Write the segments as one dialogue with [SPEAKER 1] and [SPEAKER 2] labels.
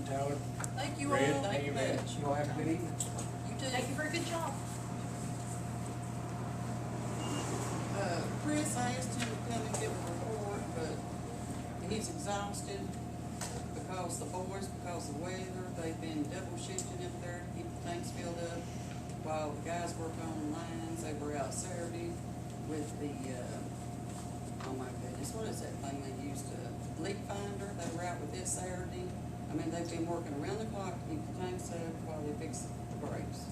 [SPEAKER 1] Tyler.
[SPEAKER 2] Thank you
[SPEAKER 1] Fred,
[SPEAKER 2] all.
[SPEAKER 1] thank you very much. You all have a good evening.
[SPEAKER 2] You too.
[SPEAKER 3] Thank you for a good job.
[SPEAKER 4] Chris, I asked him to come and give a report, but he's exhausted because the boys, because of the weather, they've been double shifting up there to keep the tanks filled up while the guys work on lines. They were out Saturday with the, oh my goodness, what is that thing they use to, leak finder? They were out with this Saturday. I mean, they've been working around the clock to keep the tanks up while they fix the brakes.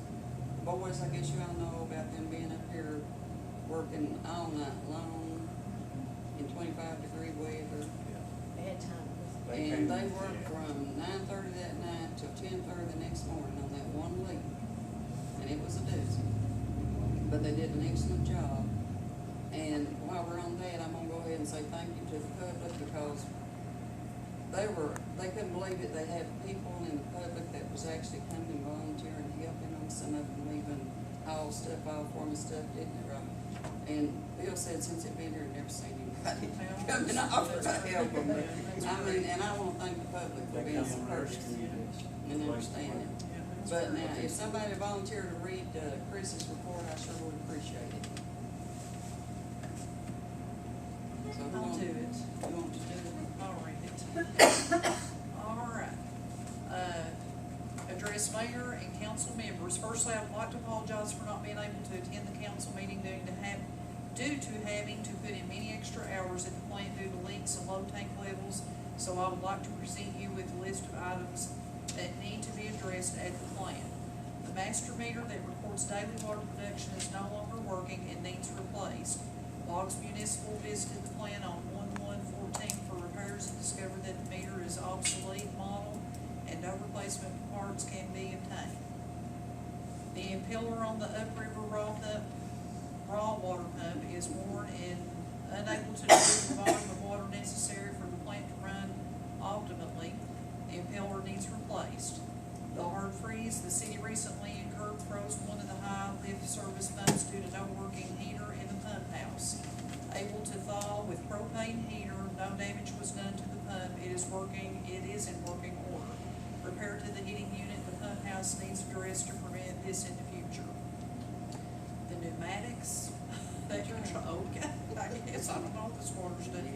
[SPEAKER 4] Boys, I guess you all know about them being up here working all night long in 25-degree weather.
[SPEAKER 3] Bad time.
[SPEAKER 4] And they worked from 9:30 that night till 10:30 the next morning on that one leak. And it was a doozy. But they did an excellent job. And while we're on that, I'm gonna go ahead and say thank you to the public because they couldn't believe it. They had people in the public that was actually coming and volunteering, helping them. Some of them even haul stuff off for me, stuff, didn't they, right? And Bill said since he'd been here, never seen anybody come and offer to help them. But, I mean, and I want to thank the public for being so courteous and understanding. But now, if somebody volunteered to read Chris's report, I sure would appreciate it. So who
[SPEAKER 2] I'll
[SPEAKER 4] want-
[SPEAKER 2] do it.
[SPEAKER 4] You want to do it?
[SPEAKER 2] I'll read it. All right. Address mayor and council members. Firstly, I would like to apologize for not being able to attend the council meeting due to having to put in many extra hours at the plant due to leaks and low tank levels. So I would like to present you with a list of items that need to be addressed at the plant. The master meter that records daily water production is no longer working and needs replaced. Boggs Municipal visited the plant on 1/1/14 for repairs and discovered that the meter is obsolete model and no replacement parts can be obtained. The impeller on the upriver raw water pump is worn and unable to deliver the volume of water necessary for the plant to run optimally. The impeller needs replaced. The hard freeze, the city recently incurred froze one of the high lift service pumps due to no working heater in the pump house. Able to thaw with propane heater, no damage was done to the pump, it is in working order. Repair to the heating unit, the pump house needs addressed to prevent this in the future. The pneumatics that control, okay, I guess, I don't know if this water's done.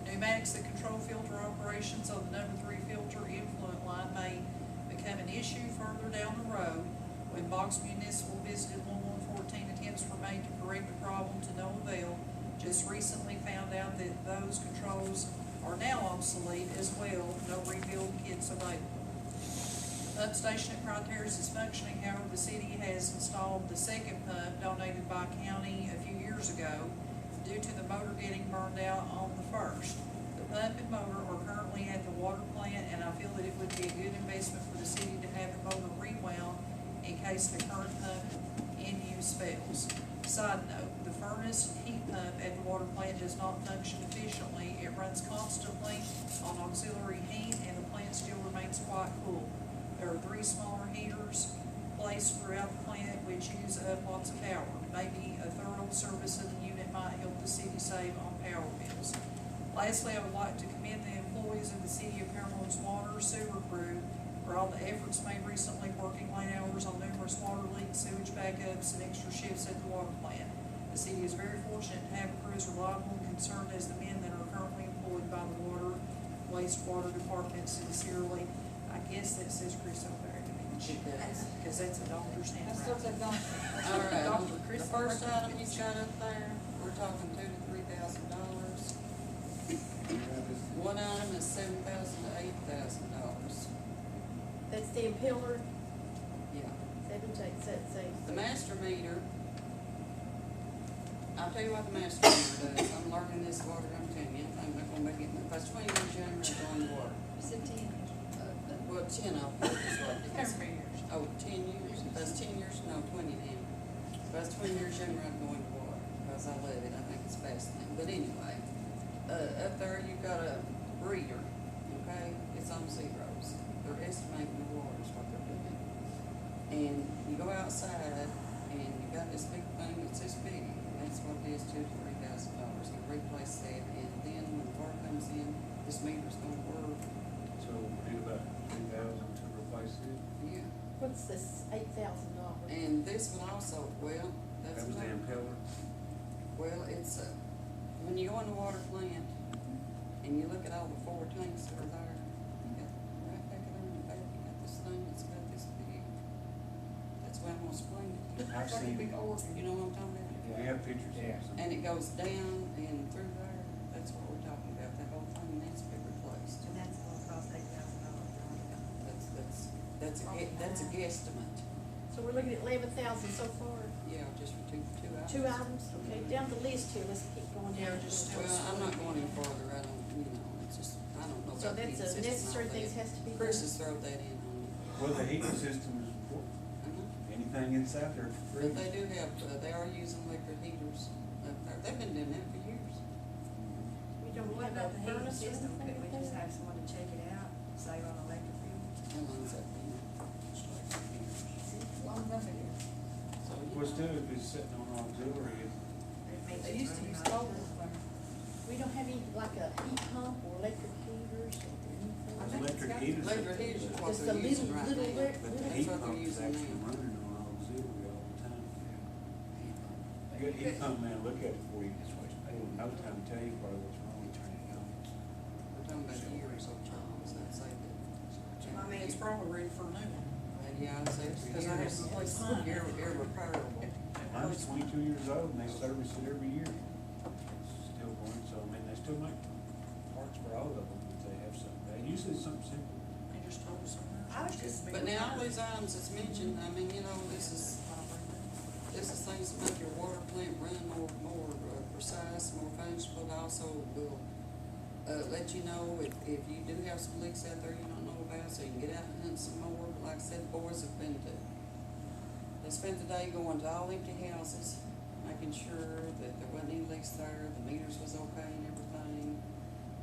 [SPEAKER 2] The pneumatics that control filter operations on the number 3 filter influent line may become an issue further down the road. When Boggs Municipal visited 1/1/14, attempts were made to correct the problem to no avail. Just recently found out that those controls are now obsolete as well, no rebuild kits available. The pump station at Criteria is functioning, however, the city has installed the second pump donated by county a few years ago due to the motor getting burned out on the first. The pump and motor are currently at the water plant, and I feel that it would be a good investment for the city to have the motor rewound in case the current pump in use fails. Side note, the furnace heat pump at the water plant does not function efficiently. It runs constantly on auxiliary heat, and the plant still remains quite cool. There are 3 smaller heaters placed throughout the plant which use up lots of power. Maybe a thorough service of the unit might help the city save on power bills. Lastly, I would like to commend the employees of the city of Cumberland's water sewer crew for all the efforts made recently working late hours on numerous water leaks, sewage backups, and extra shifts at the water plant. The city is very fortunate to have a crew as reliable and concerned as the men that are currently employed by the water, wastewater department. Sincerely, I guess that says Chris over there, because that's a doctor's name.
[SPEAKER 3] That's what's going on.
[SPEAKER 4] All right,
[SPEAKER 2] Dr. Chris.
[SPEAKER 4] the first item you got up there, we're talking $2,000 to $3,000. One item is $7,000 to $8,000.
[SPEAKER 3] That's the impeller,
[SPEAKER 4] Yeah.
[SPEAKER 3] 7
[SPEAKER 4] The master meter, I'll tell you what the master meter does. I'm learning this water, I'm telling you, I'm not gonna make it, if I was 20 years younger, I'm going to water. Well, 10 of them is what it is. Oh, 10 years? If that's 10 years, no, 20 then. If I was 20 years younger, I'm going to water, because I love it, I think it's fascinating. But anyway, up there you've got a breeder, okay? It's on zeros. They're estimating the water is what they're doing. And you go outside, and you got this big thing that's this big, and that's what it is, $2,000 to $3,000. You replace that, and then when the water comes in, this meter's gonna work. So
[SPEAKER 5] So we did about 3,000 to replace it.
[SPEAKER 4] Yeah,
[SPEAKER 3] What's this $8,000?
[SPEAKER 4] and this one also, well, that's.
[SPEAKER 5] That was the
[SPEAKER 4] another-
[SPEAKER 5] impeller.
[SPEAKER 4] Well, it's, when you go in the water plant and you look at all the 4 tanks that are there, you got, right back there in the back, you got this thing that's about this big. That's why I'm gonna explain it.
[SPEAKER 5] I've
[SPEAKER 1] Like a
[SPEAKER 5] seen,
[SPEAKER 1] big organ.
[SPEAKER 4] You know what I'm talking about?
[SPEAKER 5] we have pictures of
[SPEAKER 1] Yeah.
[SPEAKER 5] some.
[SPEAKER 4] And it goes down and through there, that's what we're talking about, that whole thing needs to be replaced.
[SPEAKER 6] And that's gonna cost $8,000.
[SPEAKER 4] That's a guesstimate,
[SPEAKER 3] So we're looking at 11,000 so far.
[SPEAKER 4] yeah, just for two items.
[SPEAKER 3] 2 items, okay, down the list here, let's keep going
[SPEAKER 2] Yeah,
[SPEAKER 3] down.
[SPEAKER 2] just
[SPEAKER 4] Well, I'm not going any farther, I don't, it's just, I don't know
[SPEAKER 3] So
[SPEAKER 4] about the
[SPEAKER 3] that's
[SPEAKER 4] heating
[SPEAKER 3] a
[SPEAKER 4] system and all
[SPEAKER 3] necessary
[SPEAKER 4] that.
[SPEAKER 3] things has to be
[SPEAKER 4] Chris
[SPEAKER 3] done.
[SPEAKER 4] has thrown that in on it.
[SPEAKER 5] Well, the heating system is important. Anything inside there for free.
[SPEAKER 4] But they do have, they are using electric heaters up there, they've been doing that for years.
[SPEAKER 3] We don't
[SPEAKER 6] What
[SPEAKER 3] have
[SPEAKER 6] about
[SPEAKER 3] a
[SPEAKER 6] the heating
[SPEAKER 3] furnace or
[SPEAKER 6] system?
[SPEAKER 3] anything
[SPEAKER 6] Could we
[SPEAKER 3] like
[SPEAKER 6] just
[SPEAKER 3] that?
[SPEAKER 6] have someone to check it out, save on electric bill?
[SPEAKER 4] How long's that been?
[SPEAKER 1] Long enough it is.
[SPEAKER 4] So, you
[SPEAKER 5] Well,
[SPEAKER 4] know,
[SPEAKER 5] still, if it's sitting on auxiliary,
[SPEAKER 6] It means
[SPEAKER 1] They
[SPEAKER 6] it's
[SPEAKER 1] used to be
[SPEAKER 6] running
[SPEAKER 1] solar
[SPEAKER 6] on-
[SPEAKER 1] up there.
[SPEAKER 3] We don't have any, like a heat pump or electric heaters or anything?
[SPEAKER 1] I think
[SPEAKER 5] electric
[SPEAKER 1] it's got-
[SPEAKER 5] heaters.
[SPEAKER 4] Electric heaters is what
[SPEAKER 3] Just
[SPEAKER 4] they're
[SPEAKER 3] the
[SPEAKER 4] using
[SPEAKER 3] little-
[SPEAKER 4] right
[SPEAKER 3] little
[SPEAKER 4] now.
[SPEAKER 3] elec-
[SPEAKER 5] But the
[SPEAKER 3] That's
[SPEAKER 5] heat
[SPEAKER 4] what they're
[SPEAKER 5] pump is
[SPEAKER 4] using
[SPEAKER 5] actually
[SPEAKER 4] now.
[SPEAKER 5] running on auxiliary all the time.
[SPEAKER 1] They
[SPEAKER 5] Good heat
[SPEAKER 1] could-
[SPEAKER 5] pump man, look at it for you. No time to tell you probably what's wrong. Turn it on.
[SPEAKER 4] We're talking about years old, Charles, I'd say that.
[SPEAKER 2] I mean, it's probably ready for new.
[SPEAKER 4] Yeah, I'd say it's
[SPEAKER 2] Because I have to replace mine.
[SPEAKER 4] irreparable.
[SPEAKER 5] Mine's 22 years old and they service it every year. It's still going, so I mean, they still make parts for all of them if they have something. They usually it's something simple.
[SPEAKER 2] They just told us somewhere.
[SPEAKER 6] I was just-
[SPEAKER 4] But now all these items that's mentioned, I mean, you know, this is things to make your water plant run more precise, more functional. It also will, let you know if you do have some leaks out there you don't know about, so you can get out and hunt some more. Like I said, the boys have been they spent the day going to all empty houses, making sure that there wasn't any leaks there, the meters was okay and everything.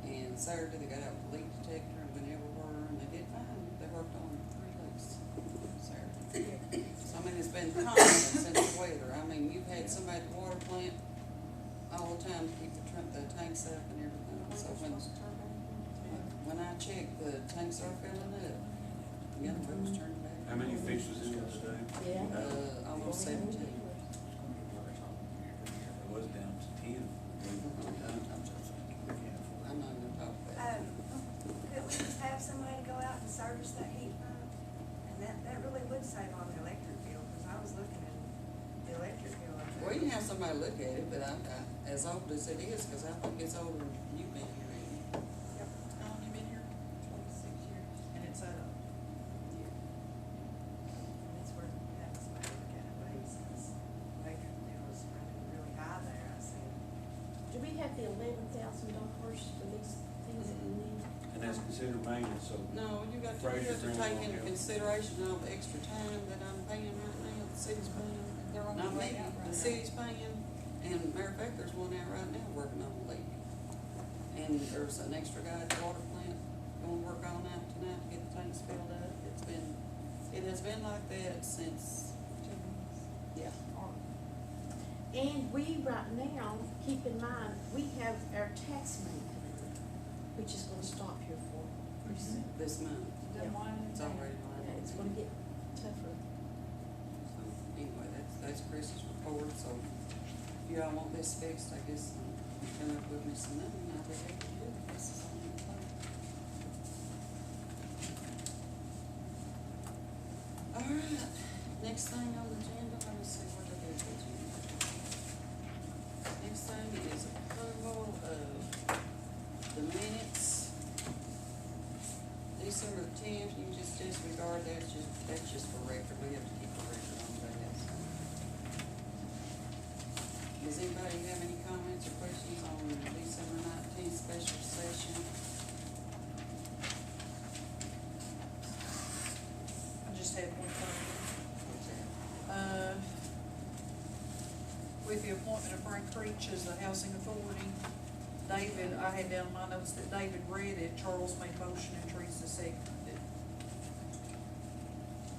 [SPEAKER 4] And Saturday, they got out with a leak detector and went everywhere, and they did fine. They worked on 3 leaks Saturday. So, I mean, it's been constant since the weather. I mean, you've had somebody at the water plant all the time to keep the tanks up and everything. So when I check, the tanks are filling up. The other one was turned back.
[SPEAKER 5] How many fish was in it today?
[SPEAKER 3] Yeah.
[SPEAKER 4] Almost 17.
[SPEAKER 5] It was down to 10.
[SPEAKER 4] I'm not gonna talk about it.
[SPEAKER 6] Could we just have somebody go out and service that heat pump? And that really would save on the electric bill, because I was looking at the electric bill. up there.
[SPEAKER 4] We can have somebody look at it, but as old as it is, cause I think it's older than you've been here, ain't it?
[SPEAKER 2] How long you been here?
[SPEAKER 6] 26 years.
[SPEAKER 2] And it's
[SPEAKER 6] And it's worth having somebody look at it, maybe since electric bill is running really high there, I see.
[SPEAKER 3] Do we have the $11,000 for these things that we need?
[SPEAKER 5] And that's considered maintenance, so.
[SPEAKER 4] No, you have
[SPEAKER 5] Frazier
[SPEAKER 4] to take into
[SPEAKER 5] Foundation.
[SPEAKER 4] consideration all the extra time that I'm paying right now, the city's paying.
[SPEAKER 1] They're on
[SPEAKER 4] Not
[SPEAKER 1] the way
[SPEAKER 4] me,
[SPEAKER 1] out right
[SPEAKER 4] the
[SPEAKER 1] now.
[SPEAKER 4] city's paying, and matter of fact, there's one out right now working on the leak. And there's an extra guy at the water plant gonna work all night tonight to get the tanks filled up. It has been like that since, yeah.
[SPEAKER 3] And we, right now, keep in mind, we have our tax money coming in, which is gonna stop here for pretty soon.
[SPEAKER 4] This month,
[SPEAKER 1] Done winding
[SPEAKER 4] it's
[SPEAKER 1] down.
[SPEAKER 4] already
[SPEAKER 3] Yeah,
[SPEAKER 4] lined.
[SPEAKER 3] it's gonna get tougher.
[SPEAKER 4] So anyway, that's Chris's report, so if you all want this fixed, I guess, come up with me some money, and I'll be happy to do it. This is on the plate. All right, next thing on the agenda, let me see what I did with you. Next thing is approval of the minutes. December 10th, you can just disregard that, that's just for record, we have to keep a record on that. So. Does anybody have any comments or questions on December 19th special session?
[SPEAKER 2] I just had one thing.
[SPEAKER 4] What's that?
[SPEAKER 2] With the appointment of Frank Creech as the housing authority, David, I had down in my notes that David read it, Charles made motion and Teresa seconded it.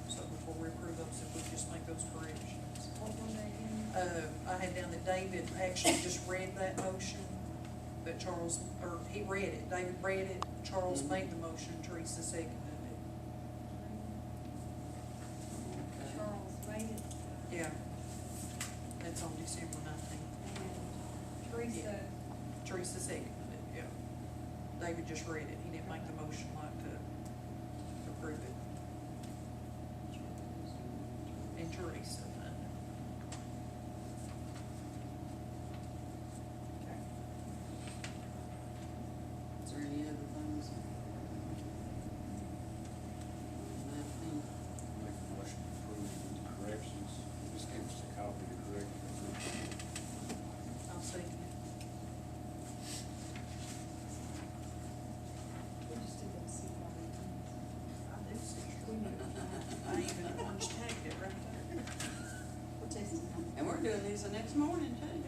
[SPEAKER 2] So before we approve those, if we just make those corrections.
[SPEAKER 1] What one day again?
[SPEAKER 2] I had down that David actually just read that motion, but Charles, or he read it, David read it, Charles made the motion, Teresa seconded it.
[SPEAKER 4] Okay.
[SPEAKER 6] Charles made it.
[SPEAKER 2] Yeah. That's on December 19th.
[SPEAKER 6] And Teresa,
[SPEAKER 2] Teresa seconded it, yeah. David just read it, he didn't make the motion like to approve it. And Teresa.
[SPEAKER 4] Is there any other things? 19.
[SPEAKER 5] Make a motion to approve the corrections, just give us a copy of the corrections.
[SPEAKER 2] I'll second it.
[SPEAKER 6] we just did them see how they do.
[SPEAKER 2] I do see. I even orange tagged it right there.
[SPEAKER 6] We're tasting them.
[SPEAKER 4] And we're doing these the next morning too. And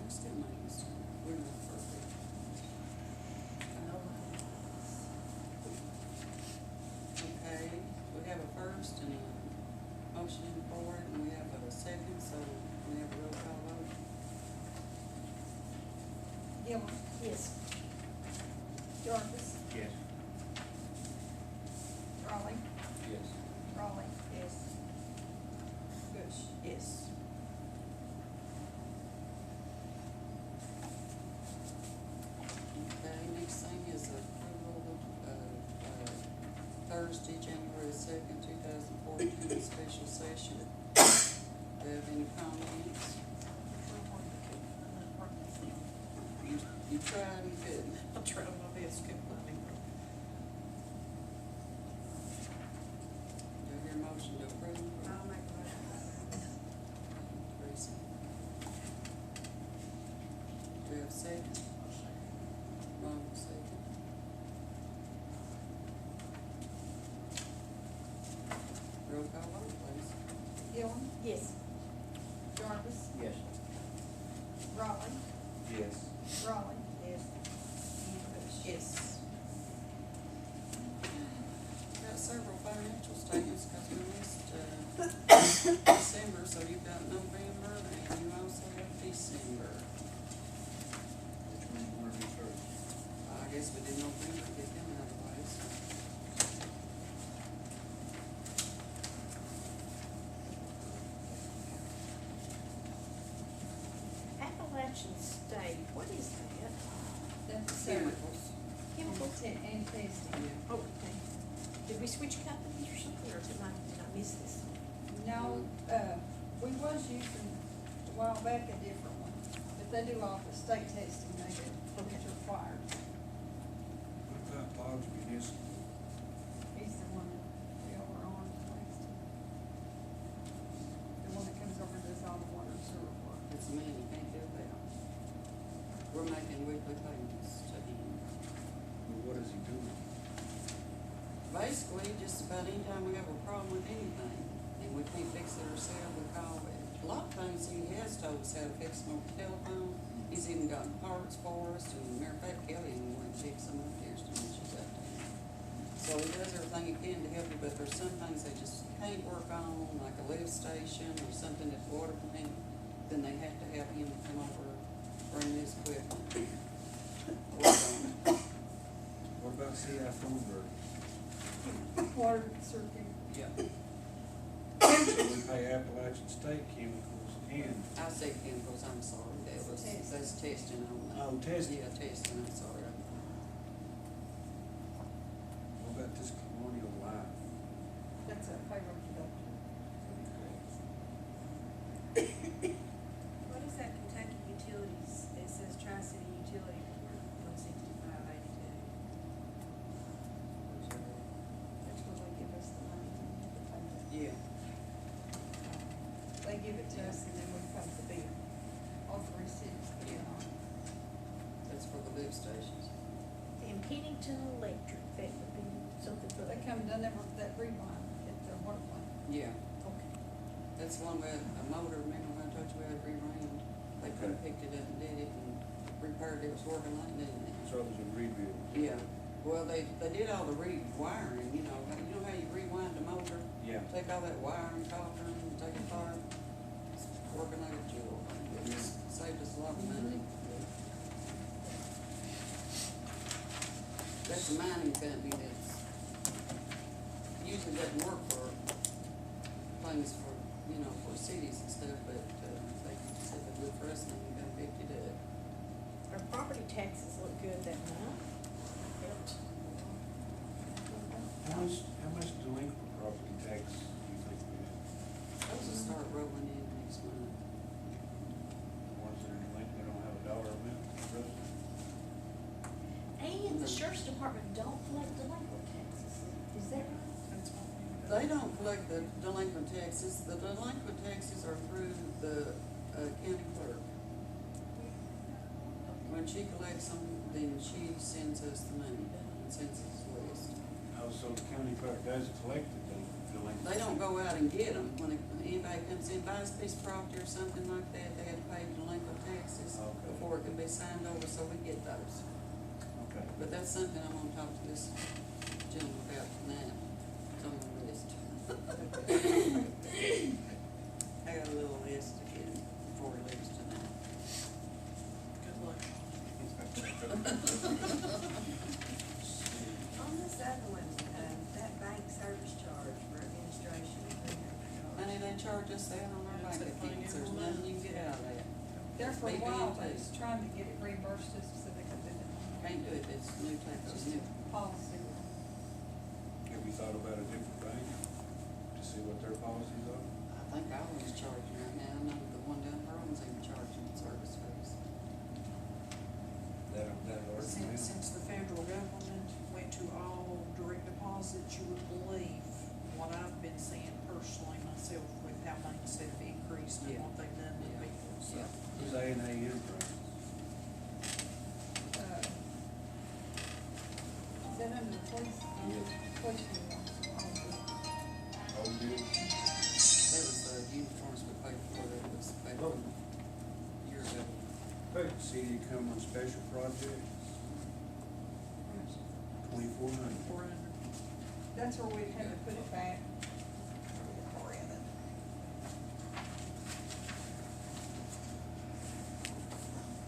[SPEAKER 4] we're still making mistakes. We're not perfect. Okay, we have a first and a motion for it, and we have a second, so we have a roll call vote.
[SPEAKER 6] Gilmore,
[SPEAKER 3] Yes.
[SPEAKER 6] Jarvis,
[SPEAKER 5] Yes.
[SPEAKER 6] Raleigh,
[SPEAKER 5] Yes.
[SPEAKER 6] Raleigh, yes. Bush.
[SPEAKER 2] Yes.
[SPEAKER 4] Okay, next thing is approval of Thursday, January 2nd, 2014, special session. Do you have any comments? You tried and couldn't.
[SPEAKER 2] I tried my best, couldn't find it.
[SPEAKER 4] Do you hear a motion to approve?
[SPEAKER 6] I'll make a motion.
[SPEAKER 4] Teresa. Do you have a second? Ron, second. Roll call vote, please.
[SPEAKER 6] Gilmore,
[SPEAKER 3] Yes.
[SPEAKER 6] Jarvis,
[SPEAKER 5] Yes.
[SPEAKER 6] Raleigh,
[SPEAKER 5] Yes.
[SPEAKER 6] Raleigh, yes. And Bush.
[SPEAKER 2] Yes.
[SPEAKER 4] Got several financial statements, cause we missed, December, so you've got November, and you also have December.
[SPEAKER 5] Which one you want to do first?
[SPEAKER 4] I guess we did November, get them out of the way, so.
[SPEAKER 3] Appalachian State, what is that?
[SPEAKER 6] That's
[SPEAKER 4] Chemicals.
[SPEAKER 3] Chemical
[SPEAKER 6] and testing.
[SPEAKER 4] Yeah.
[SPEAKER 3] Oh, okay. Did we switch companies or something, or did I miss this?
[SPEAKER 6] No, we was using a while back a different one, but they do all the state testing, they do,
[SPEAKER 3] Okay.
[SPEAKER 6] it's required.
[SPEAKER 5] What about Bob's Municipal?
[SPEAKER 6] He's the one that we all were on last time. The one that comes over and does all the water and sewer work.
[SPEAKER 4] It's a man you can't do that. We're making weekly payments to him.
[SPEAKER 5] Well, what is he doing?
[SPEAKER 4] Basically, just about any time we have a problem with anything, and we can't fix it ourselves, we call it. A lot of times he has told us how to fix them over the telephone. He's even gotten parts for us, and matter of fact, Kelly even went and fixed them up here when she got there. So he does everything he can to help you, but there's some things they just can't work on, like a lift station or something at the water plant, then they have to have him come over, bring his equipment. Work on it.
[SPEAKER 5] What about C.I. Thornburg?
[SPEAKER 6] Water and sewer people.
[SPEAKER 4] Yeah.
[SPEAKER 5] So we pay Appalachian State Chemicals and,
[SPEAKER 4] I say chemicals, I'm sorry, that's testing on that.
[SPEAKER 5] oh, testing.
[SPEAKER 4] Yeah, testing, I'm sorry.
[SPEAKER 5] What about this Colonial Life?
[SPEAKER 6] That's a payroll deduction.
[SPEAKER 1] What is that Kentucky Utilities? It says Tri-City Utility Board, 16582.
[SPEAKER 6] That's where they give us the money to pay that.
[SPEAKER 4] Yeah,
[SPEAKER 6] They give it to us and then we pay the bill. All three cities put it on.
[SPEAKER 4] that's for the lift stations.
[SPEAKER 3] And Pennington Electric, that would be something for
[SPEAKER 6] They
[SPEAKER 3] that.
[SPEAKER 6] come and done that rewind at the water plant.
[SPEAKER 4] Yeah,
[SPEAKER 3] Okay.
[SPEAKER 4] that's one with a motor, remember when I told you we had reran? They could've picked it up and did it and repaired it, it was working like that.
[SPEAKER 5] So it was a rebuild.
[SPEAKER 4] Yeah, well, they did all the rewiring, you know how you rewind the motor?
[SPEAKER 5] Yeah.
[SPEAKER 4] Take all that wiring, copper, and take it apart, it's working like a jewel. It just saved us a lot of money. That's a mining company that's usually doesn't work for things for, you know, for cities and stuff, but, they said they look for us and we got 50 to it.
[SPEAKER 3] Our property taxes look good that month.
[SPEAKER 5] How much delinquent property tax do you think we have?
[SPEAKER 4] Those will start rolling in next month.
[SPEAKER 5] The ones that are delinquent, they don't have a dollar amount for resident?
[SPEAKER 3] And the sheriff's department don't collect delinquent taxes, is that right?
[SPEAKER 2] That's what we-
[SPEAKER 4] They don't collect the delinquent taxes. The delinquent taxes are through the, county clerk. When she collects them, then she sends us the money and sends us the list.
[SPEAKER 5] Oh, so the county clerk does collect the delinquent?
[SPEAKER 4] They don't go out and get them. When anybody comes in, buys a piece of property or something like that, they have to pay delinquent taxes
[SPEAKER 5] Okay.
[SPEAKER 4] before it can be signed over, so we get those.
[SPEAKER 5] Okay.
[SPEAKER 4] But that's something I'm gonna talk to this gentleman about tonight. It's on the list. I got a little list to get before he leaves tonight.
[SPEAKER 2] Good luck.
[SPEAKER 6] On this other one, that bank service charge for administration,
[SPEAKER 4] Honey, they charge us that on our bank accounts. There's nothing you can get out of that.
[SPEAKER 2] There for a
[SPEAKER 4] They
[SPEAKER 2] while,
[SPEAKER 4] do
[SPEAKER 2] they
[SPEAKER 4] too.
[SPEAKER 2] was trying to get it reimbursed just so they could do it.
[SPEAKER 4] Can't do it. It's new tax,
[SPEAKER 2] It's
[SPEAKER 4] it's
[SPEAKER 2] just
[SPEAKER 4] new.
[SPEAKER 2] a policy.
[SPEAKER 5] Have you thought about a different bank to see what their policies are?
[SPEAKER 4] I think ours is charging right now. I know the one down the road's even charging service fees.
[SPEAKER 5] That argument?
[SPEAKER 2] Since the federal government went to all direct deposits, you would believe what I've been seeing personally myself with how things have increased and
[SPEAKER 4] Yeah.
[SPEAKER 2] what they've done to
[SPEAKER 4] Yeah.
[SPEAKER 2] people, so.
[SPEAKER 4] Yeah.
[SPEAKER 5] Who's A&A Enterprise?
[SPEAKER 2] Is that under the police?
[SPEAKER 5] Yes.
[SPEAKER 2] Police uniform.
[SPEAKER 5] Oh, good.
[SPEAKER 4] That was the uniforms we paid for, that was paid for a year ago.
[SPEAKER 5] City of Cumberland Special Projects, 2,400.
[SPEAKER 2] 400. That's where we'd have to put it back. Or in it.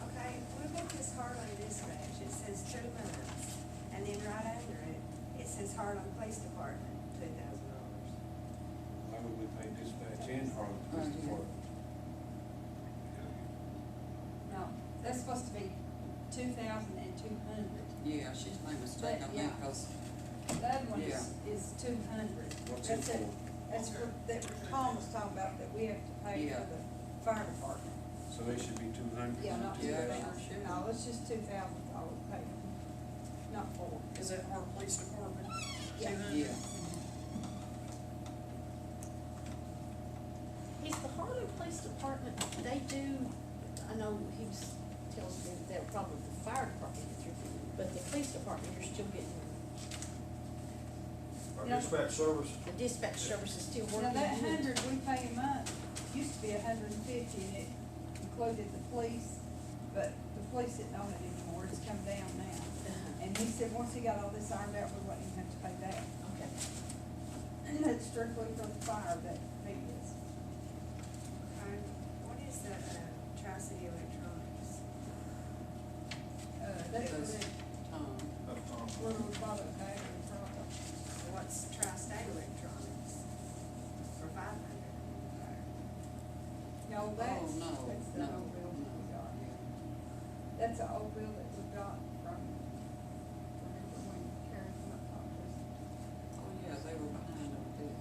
[SPEAKER 6] okay, what about this Harlan dispatch? It says 2 months, and then right under it, it says Harlan Police Department, $2,000.
[SPEAKER 5] Why would we pay dispatch and Harlan Police
[SPEAKER 4] Right here.
[SPEAKER 5] Department?
[SPEAKER 1] No, that's supposed to be 2,200.
[SPEAKER 4] Yeah, she's made a mistake on
[SPEAKER 1] Yeah.
[SPEAKER 4] that, cause,
[SPEAKER 1] The other one
[SPEAKER 4] Yeah.
[SPEAKER 1] is 200.
[SPEAKER 5] What's it
[SPEAKER 1] That's
[SPEAKER 5] for?
[SPEAKER 1] That's for, that Tom was talking about, that we have to pay
[SPEAKER 4] Yeah.
[SPEAKER 1] for the fire department.
[SPEAKER 5] So they should be 200?
[SPEAKER 1] Yeah, not
[SPEAKER 4] Yeah,
[SPEAKER 1] 2,000.
[SPEAKER 4] sure.
[SPEAKER 1] No, it's just $2,000 payment, not 4.
[SPEAKER 2] Is that our police department?
[SPEAKER 1] Yeah.
[SPEAKER 2] 200?
[SPEAKER 4] yeah.
[SPEAKER 3] Is the Harlan Police Department, they do, I know he was telling me that they're probably the fire department, but the police department, you're still getting,
[SPEAKER 7] Our
[SPEAKER 1] Yeah.
[SPEAKER 7] dispatch service,
[SPEAKER 3] the dispatch service is still
[SPEAKER 1] Now,
[SPEAKER 3] working.
[SPEAKER 1] that
[SPEAKER 3] good.
[SPEAKER 1] 100 we pay a month used to be 150, and it included the police, but the police didn't own it anymore, it's come down now.
[SPEAKER 3] Uh-huh.
[SPEAKER 1] And he said, once he got all this ironed out, we wouldn't even have to pay that.
[SPEAKER 3] Okay.
[SPEAKER 1] And that's strictly for the fire that he is.
[SPEAKER 6] Okay, what is the, Tri-City Electronics?
[SPEAKER 1] That's
[SPEAKER 4] Those,
[SPEAKER 1] what it,
[SPEAKER 4] Tom,
[SPEAKER 1] where we bought it back in front of.
[SPEAKER 6] What's Tri-State Electronics? For 500.
[SPEAKER 1] No, that's,
[SPEAKER 4] oh, no,
[SPEAKER 1] that's the
[SPEAKER 4] no,
[SPEAKER 1] old bill that we got.
[SPEAKER 4] no.
[SPEAKER 1] That's an old bill that we got from, remember when Karen come up talked to us?
[SPEAKER 4] Oh, yeah, they were behind on this.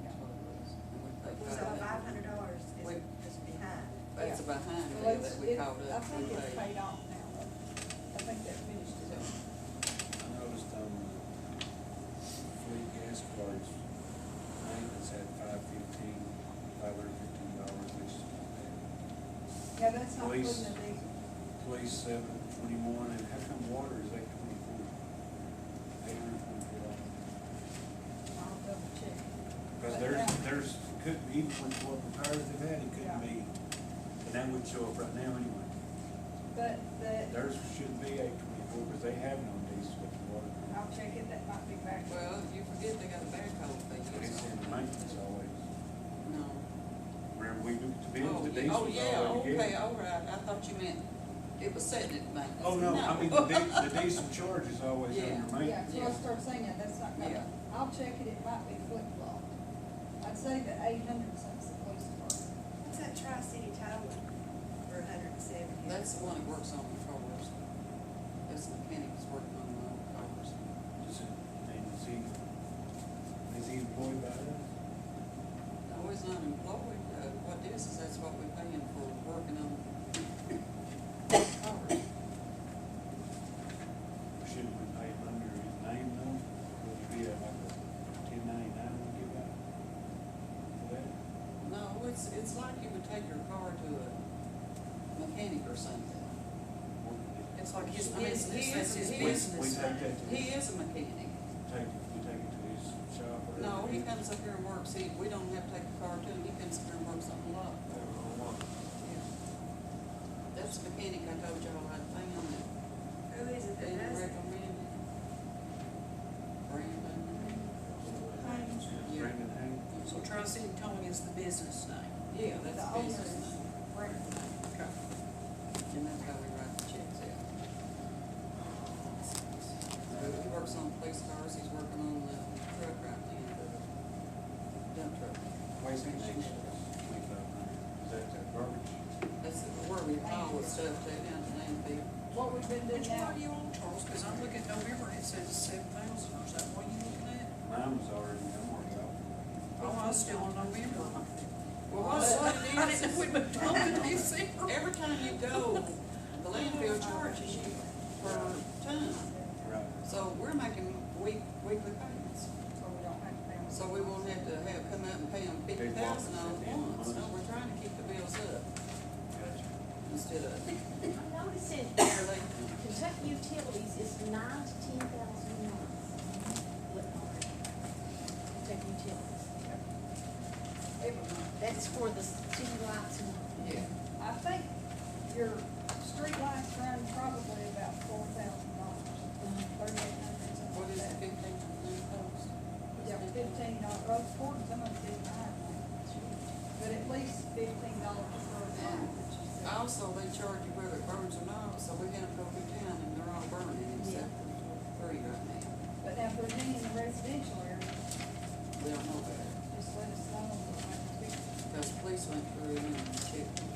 [SPEAKER 4] That's what it was. And we paid
[SPEAKER 6] So
[SPEAKER 4] $500.
[SPEAKER 6] $500
[SPEAKER 4] Wait.
[SPEAKER 6] is behind.
[SPEAKER 4] That's a behind
[SPEAKER 1] Well,
[SPEAKER 4] bill
[SPEAKER 1] it's-
[SPEAKER 4] that we
[SPEAKER 1] it-
[SPEAKER 4] called up.
[SPEAKER 1] I think
[SPEAKER 4] and
[SPEAKER 1] it's paid off now, though. I think that finished it up.
[SPEAKER 5] I noticed on fleet gas cards, maintenance had $515, which is not bad.
[SPEAKER 1] Yeah, that's not
[SPEAKER 5] Police.
[SPEAKER 1] including the diesel.
[SPEAKER 5] Police 721, and how come water is 824? $824.
[SPEAKER 1] I'll double check.
[SPEAKER 5] Because there's, couldn't, even with what repairs they've had, it couldn't
[SPEAKER 1] Yeah.
[SPEAKER 5] be, and that would show up right now anyway.
[SPEAKER 1] But
[SPEAKER 5] Theirs should be 824, because they have no diesel with the water.
[SPEAKER 1] I'll check it, that might be back.
[SPEAKER 4] Well, you forget they got a backhoe fee.
[SPEAKER 5] It's in the maintenance always.
[SPEAKER 4] No.
[SPEAKER 5] Remember, we looked to build
[SPEAKER 4] Oh,
[SPEAKER 5] the
[SPEAKER 4] yeah,
[SPEAKER 5] diesel.
[SPEAKER 4] oh, yeah, okay, all right. I thought you meant it was setting it back.
[SPEAKER 5] Oh, no, I mean, the diesel charge is always
[SPEAKER 4] Yeah.
[SPEAKER 5] under me.
[SPEAKER 1] Yeah, so I start saying that, that's not gonna,
[SPEAKER 4] Yeah.
[SPEAKER 1] I'll check it, it might be flip-flop. I'd say that 800 cents the police department.
[SPEAKER 6] What's that Tri-City towing for 170?
[SPEAKER 4] That's the one that works on the cars. That's the mechanic that's working on the cars.
[SPEAKER 5] Is he employed by us?
[SPEAKER 4] No, he's not employed. What this is, that's what we're paying for working on cars.
[SPEAKER 5] Shouldn't we pay him under his name though? Would it be like a 1099 we give out for that?
[SPEAKER 4] No, it's like you would take your car to a mechanic or something.
[SPEAKER 2] It's like his
[SPEAKER 4] I mean,
[SPEAKER 2] business,
[SPEAKER 4] he
[SPEAKER 2] that's
[SPEAKER 4] is-
[SPEAKER 2] his
[SPEAKER 4] he is-
[SPEAKER 5] We
[SPEAKER 2] business.
[SPEAKER 5] take that to
[SPEAKER 4] He
[SPEAKER 5] his,
[SPEAKER 4] is a mechanic.
[SPEAKER 5] we take it to his shop or?
[SPEAKER 4] No, he comes up here and works. We don't have to take the car to him. He comes up here and works on the lot. That's the mechanic I told y'all I'd found that
[SPEAKER 6] Who is it that
[SPEAKER 4] they
[SPEAKER 6] does it?
[SPEAKER 4] recommended. Brandon. Yeah.
[SPEAKER 5] Brandon Hayes?
[SPEAKER 2] So Tri-City Towing is the business name.
[SPEAKER 4] Yeah, that's
[SPEAKER 1] The
[SPEAKER 4] the
[SPEAKER 1] owner
[SPEAKER 4] business
[SPEAKER 1] is
[SPEAKER 4] name.
[SPEAKER 1] Brandon.
[SPEAKER 2] Okay.
[SPEAKER 4] And that's how we write the checks out. He works on police cars. He's working on the truck right now, the dump truck.
[SPEAKER 5] Waste management? Is that the garbage?
[SPEAKER 4] That's where we haul the stuff to down to landfill.
[SPEAKER 1] What we've been doing
[SPEAKER 2] Which one
[SPEAKER 1] now,
[SPEAKER 2] are you on, Charles? Cause I'm looking at November and it says 7,000, or is that what you looking at?
[SPEAKER 5] Mine was already, I'm already off.
[SPEAKER 2] Oh, I was still on November.
[SPEAKER 4] Well, what
[SPEAKER 2] I
[SPEAKER 4] it
[SPEAKER 2] didn't
[SPEAKER 4] is,
[SPEAKER 2] know we moved on to December.
[SPEAKER 4] every time you go, the landfill charges you per ton.
[SPEAKER 5] Right.
[SPEAKER 4] So we're making weekly payments.
[SPEAKER 1] so we don't have to pay them.
[SPEAKER 4] So we won't have to come out and pay them 50,000 all at once. No, we're trying to keep the bills up
[SPEAKER 5] Gotcha.
[SPEAKER 4] instead of
[SPEAKER 3] I'm noticing
[SPEAKER 4] yearly.
[SPEAKER 3] Kentucky Utilities is 9,000 to 10,000 a month. Kentucky Utilities.
[SPEAKER 1] Every month.
[SPEAKER 3] That's for the city lights and.
[SPEAKER 4] Yeah.
[SPEAKER 1] I think your street lights run probably about $4,000, 3,800, something
[SPEAKER 4] What
[SPEAKER 1] like
[SPEAKER 4] is the
[SPEAKER 1] that.
[SPEAKER 4] 15 on the post?
[SPEAKER 1] Yeah, $15, well, it's more than some of it's even higher than that. But at least $15 per light.
[SPEAKER 4] Also, they charge you whether it burns or not, so we have to go through town and they're all burning except for 3 right now.
[SPEAKER 1] But now, if there's any in the residential area,
[SPEAKER 4] We don't know about it.
[SPEAKER 1] just let us know, and we'll have to fix it.
[SPEAKER 4] Because the police went through and checked and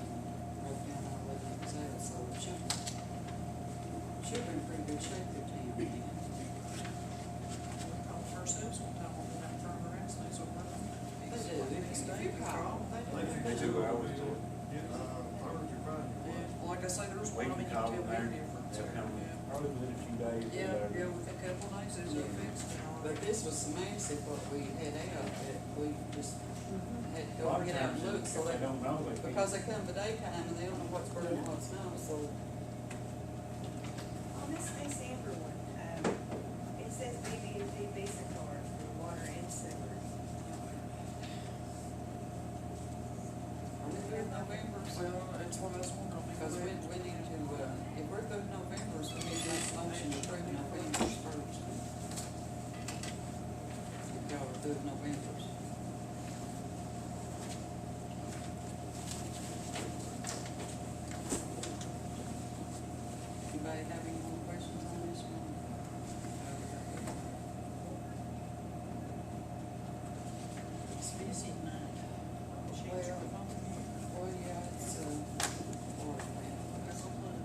[SPEAKER 4] wrote down all that it was at, so it should be in pretty good shape through town.
[SPEAKER 2] We called ourselves one time, we went from the rest, they said, we're going to.
[SPEAKER 4] They do, if you call, they do.
[SPEAKER 5] They do, I always do.
[SPEAKER 2] Like I say, there's
[SPEAKER 5] We
[SPEAKER 2] one, I mean,
[SPEAKER 5] can
[SPEAKER 2] you
[SPEAKER 5] call
[SPEAKER 2] can
[SPEAKER 5] them
[SPEAKER 2] tell
[SPEAKER 5] there,
[SPEAKER 2] big difference.
[SPEAKER 5] they'll come,
[SPEAKER 2] Yeah.
[SPEAKER 5] probably within a few days. or
[SPEAKER 2] Yeah,
[SPEAKER 5] whatever.
[SPEAKER 2] yeah, within a couple of days, there's a fix and all.
[SPEAKER 4] But this was some massive what we had out that we just had to
[SPEAKER 5] A
[SPEAKER 4] go
[SPEAKER 5] lot of
[SPEAKER 4] get out
[SPEAKER 5] times,
[SPEAKER 4] and look,
[SPEAKER 5] if
[SPEAKER 4] so
[SPEAKER 5] they
[SPEAKER 4] they,
[SPEAKER 5] don't know, they can't.
[SPEAKER 4] because they come the daytime and they don't know what's burning and what's not, so.
[SPEAKER 6] On this December one, it says BB&T Visa card for water and sewer.
[SPEAKER 4] Are we good November's?
[SPEAKER 2] Well, that's what I was wondering.
[SPEAKER 4] Because we need to, if we're good November's, we need to make a motion to approve November's first. If y'all are good November's. Anybody have any more questions on this one?
[SPEAKER 2] It's busy tonight. She answered the phone.
[SPEAKER 4] Well, yeah, it's, Lord, man,
[SPEAKER 2] That's a lot.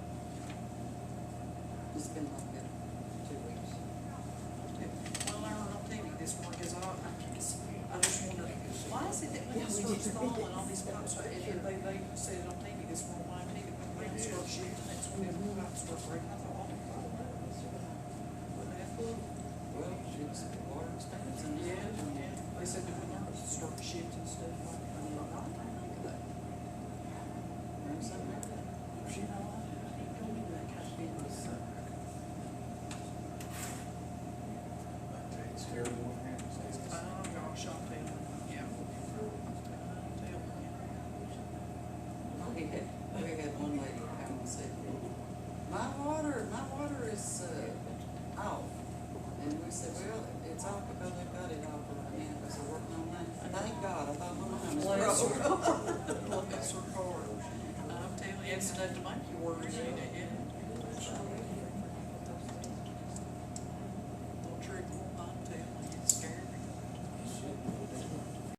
[SPEAKER 4] it's been like that 2 weeks.
[SPEAKER 2] Well, I heard on TV this morning, cause I just wondered, why is it that when it starts falling on these pipes, they said it on TV this morning, why TV, when the ground starts shifting, that's when the pipes start breaking. I thought, oh, wouldn't that cool?
[SPEAKER 4] Well, it's water expands and.
[SPEAKER 2] Yeah, yeah, they said that when they're start shifting stuff, like, I mean, I didn't think of that.
[SPEAKER 4] Or something like that.
[SPEAKER 2] You know, I ain't going into that kind of business.
[SPEAKER 5] It's terrible.
[SPEAKER 2] Oh, gosh, I'll tell you, yeah.
[SPEAKER 4] We had one lady come and said, my water is, off. And we said, well, it's off because they've got it off right now, because they're working on that. Thank God, I thought my mom was
[SPEAKER 2] Bless her
[SPEAKER 4] broke.
[SPEAKER 2] Bless her heart. I'm telling you, it's enough to make you worry, ain't it?